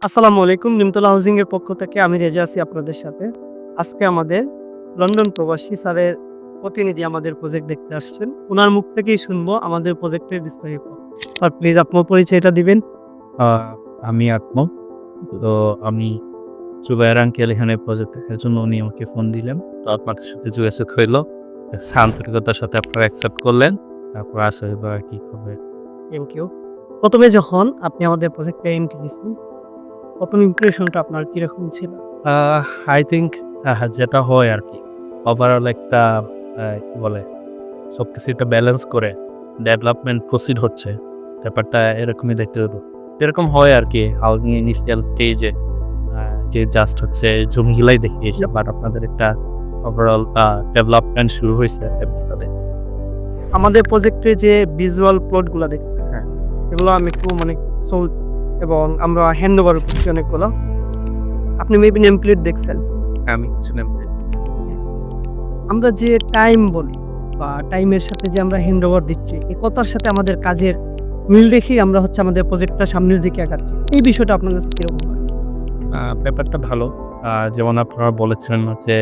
আসসালামু আলাইকুম। নিমতলা হাউজিং এর পক্ষ থেকে আমি রেজা আছি আপনাদের সাথে। আজকে আমাদের লন্ডন প্রবাসী স্যারের প্রতিনিধি আমাদের প্রজেক্ট দেখতে আসছেন। উনার মুখ থেকেই শুনবো আমাদের প্রজেক্টের বিস্তারিত। স্যার প্লিজ আপনার পরিচয়টা দিবেন। আ আমি আত্মক। তো আমি জুবায়ের আঙ্কেল এখানে প্রজেক্ট দেখার জন্য উনি আমাকে ফোন দিলেন। তো আপনাদের সাথে যোগাযোগ হইলো। আন্তরিকতার সাথে আপনারা অ্যাকসেপ্ট করলেন। তারপর আসলে এবার কি হবে। Thank you. ১ম এ যখন আপনি আমাদের প্রজেক্টে এন্ট্রি দিছেন, ১ম ইমপ্রেশনটা আপনার কিরকম ছিল? আই থিংক যেটা হয় আরকি ওভারঅল একটা কি বলে সবকিছু একটা ব্যালেন্স করে ডেভেলপমেন্ট প্রসিড হচ্ছে। ব্যাপারটা এরকমই দেখতে হতো। যেরকম হয় আরকি হাউজিং ইনিশিয়াল স্টেজে যে জাস্ট হচ্ছে জমিগুলাই দেখিয়েছে বাট আপনাদের একটা ওভারঅল ডেভেলপমেন্ট শুরু হইছে এপিসোডে। আমাদের প্রজেক্টে যে ভিজুয়াল প্লটগুলা দেখছেন, হ্যাঁ, এগুলো ম্যাক্সিমাম অনেক সোল্ড এবং আমরা হ্যান্ডওভার করছি অনেকগুলো। আপনি মেবি নেম প্লেট দেখছেন। আমি কিছু নেম আমরা যে টাইম বলি বা টাইমের সাথে যে আমরা হ্যান্ডওভার দিচ্ছি, এই কথার সাথে আমাদের কাজের মিল রেখেই আমরা হচ্ছে আমাদের প্রজেক্টটা সামনের দিকে আগাচ্ছি। এই বিষয়টা আপনার কাছে কিরকম হয়? ব্যাপারটা ভালো। যেমন আপনারা বলেছেন যে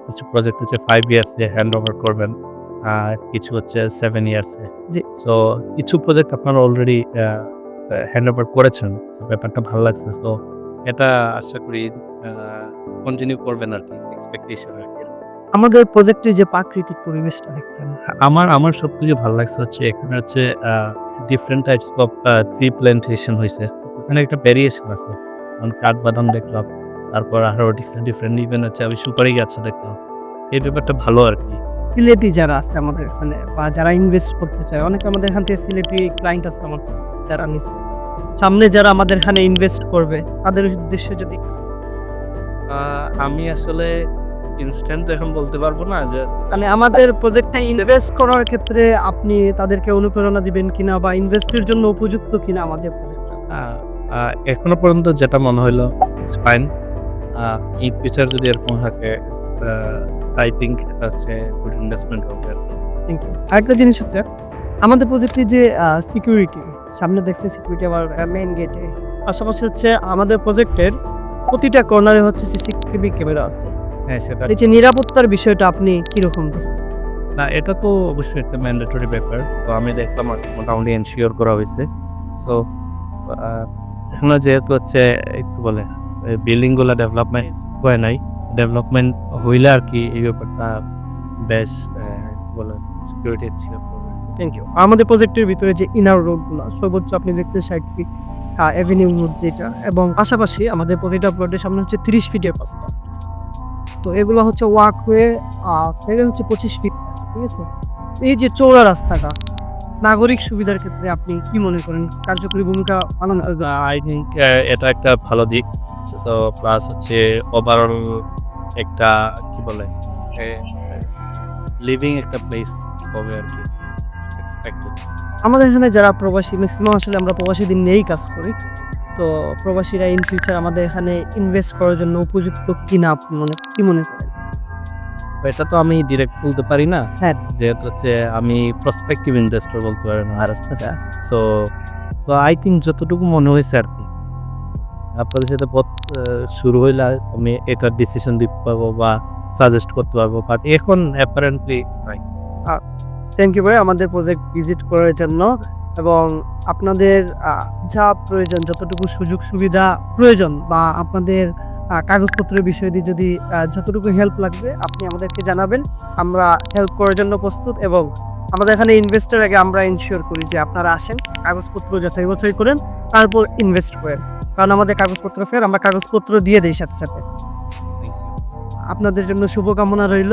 কিছু প্রজেক্ট হচ্ছে 5 ইয়ার্সে হ্যান্ডওভার করবেন। কিছু হচ্ছে 7 ইয়ার্সে। জি। সো কিছু প্রজেক্ট আপনারা অলরেডি হ্যান্ডওভার করেছেন। সো ব্যাপারটা ভালো লাগছে। সো এটা আশা করি আ কন্টিনিউ করবেন আরকি এক্সপেকটেশন আরকি। আমাদের প্রজেক্টে যে প্রাকৃতিক পরিবেশটা দেখছেন, আমার সবথেকে ভালো লাগছে হচ্ছে এখানে হচ্ছে different types of tree plantation হইছে। এখানে একটা ভেরিয়েশন আছে। যেমন কাঠবাদাম দেখলাম। তারপর আরো ডিফারেন্ট ইভেন হচ্ছে আমি সুপারি গাছও দেখলাম। এই ব্যাপারটা ভালো আরকি। সিলেটি যারা আছে আমাদের এখানে বা যারা ইনভেস্ট করতে চায়, অনেকে আমাদের এখান থেকে সিলেটি ক্লায়েন্ট আছে আমার যারা নিচ্ছে। সামনে যারা আমাদের এখানে ইনভেস্ট করবে তাদের উদ্দেশ্যে যদি কিছু আ আমি আসলে ইনস্ট্যান্ট এখন বলতে পারবো না যে মানে আমাদের প্রজেক্টে ইনভেস্ট করার ক্ষেত্রে আপনি তাদেরকে অনুপ্রেরণা দিবেন কিনা বা ইনভেস্টের জন্য উপযুক্ত কিনা আমাদের প্রজেক্টটা? আ আ এখনো পর্যন্ত যেটা মনে হইলো ইটস ফাইন। ইন ফিউচার যদি এরকম থাকে আ আই থিংক এটা হচ্ছে গুড ইনভেস্টমেন্ট হবে আরকি। Thank you. আরেকটা জিনিস হচ্ছে আমাদের প্রজেক্টে যে সিকিউরিটি, সামনে দেখছি সিকিউরিটি আবার মেইন গেটে। পাশাপাশি হচ্ছে আমাদের প্রজেক্টের প্রতিটা কর্নারে হচ্ছে সিসিটিভি ক্যামেরা আছে। হ্যাঁ, সেটা এই যে নিরাপত্তার বিষয়টা আপনি কিরকম দেখেন? না, এটা তো অবশ্যই একটা ম্যান্ডেটরি ব্যাপার। তো আমি দেখলাম মোটামুটি এনশিওর করা হইছে। সো আ এখনো যেহেতু হচ্ছে একটু বলে বিল্ডিং গুলা ডেভেলপমেন্ট হয় নাই। ডেভেলপমেন্ট হইলে আরকি এই ব্যাপারটা বেশ কি বলে সিকিউরিটি এনশিওর করবে। Thank you. আমাদের প্রজেক্টের ভিতরে যে ইনার রোডগুলা সর্বোচ্চ আপনি দেখছেন ৬০ ফিট এভিনিউ রোড যেটা, এবং পাশাপাশি আমাদের প্রতিটা প্লটের সামনে হচ্ছে ৩০ ফিটের রাস্তা। তো এগুলো হচ্ছে ওয়াকওয়ে, সাইডে হচ্ছে ২৫ ফিট। ঠিক আছে? এই যে চওড়া রাস্তাটা নাগরিক সুবিধার ক্ষেত্রে আপনি কি মনে করেন কার্যকরী ভূমিকা পালন করবে? আই থিংক এটা একটা ভালো দিক। সো প্লাস হচ্ছে ওভারঅল একটা কি বলে এ লিভিং একটা প্লেস হবে আরকি এক্সপেক্টেড। আমাদের এখানে যারা প্রবাসী ম্যাক্সিমাম আসলে আমরা প্রবাসীদের নিয়েই কাজ করি। তো প্রবাসীরা ইন ফিউচার আমাদের এখানে ইনভেস্ট করার জন্য উপযুক্ত কিনা আপনি কি মনে করেন? এটা তো আমি ডিরেক্ট বলতে পারি না। হ্যাঁ। যেহেতু হচ্ছে আমি প্রসপেক্টিভ ইনভেস্টর বলতে পারেন আর আচ্ছা। সো তো আই থিংক যতটুকু মনে হয়েছে আরকি। আপনাদের সাথে পথ শুরু হইলে আমি এটার ডিসিশন দিতে পারবো বা সাজেস্ট করতে পারবো। বাট এখন অ্যাপারেন্টলি ফাইন। থ্যাংক ইউ ভাই আমাদের প্রজেক্ট ভিজিট করার জন্য, এবং আপনাদের যা প্রয়োজন, যতটুকু সুযোগ সুবিধা প্রয়োজন বা আপনাদের কাগজপত্রের বিষয় দিয়ে যদি যতটুকু হেল্প লাগবে আপনি আমাদেরকে জানাবেন। আমরা হেল্প করার জন্য প্রস্তুত, এবং আমাদের এখানে ইনভেস্টের আগে আমরা এনশিওর করি যে আপনারা আসেন, কাগজপত্র যাচাই বাছাই করেন, তারপর ইনভেস্ট করেন। কারণ আমাদের কাগজপত্র ফের আমরা কাগজপত্র দিয়ে দেই সাথে সাথে। আপনাদের জন্য শুভকামনা রইল।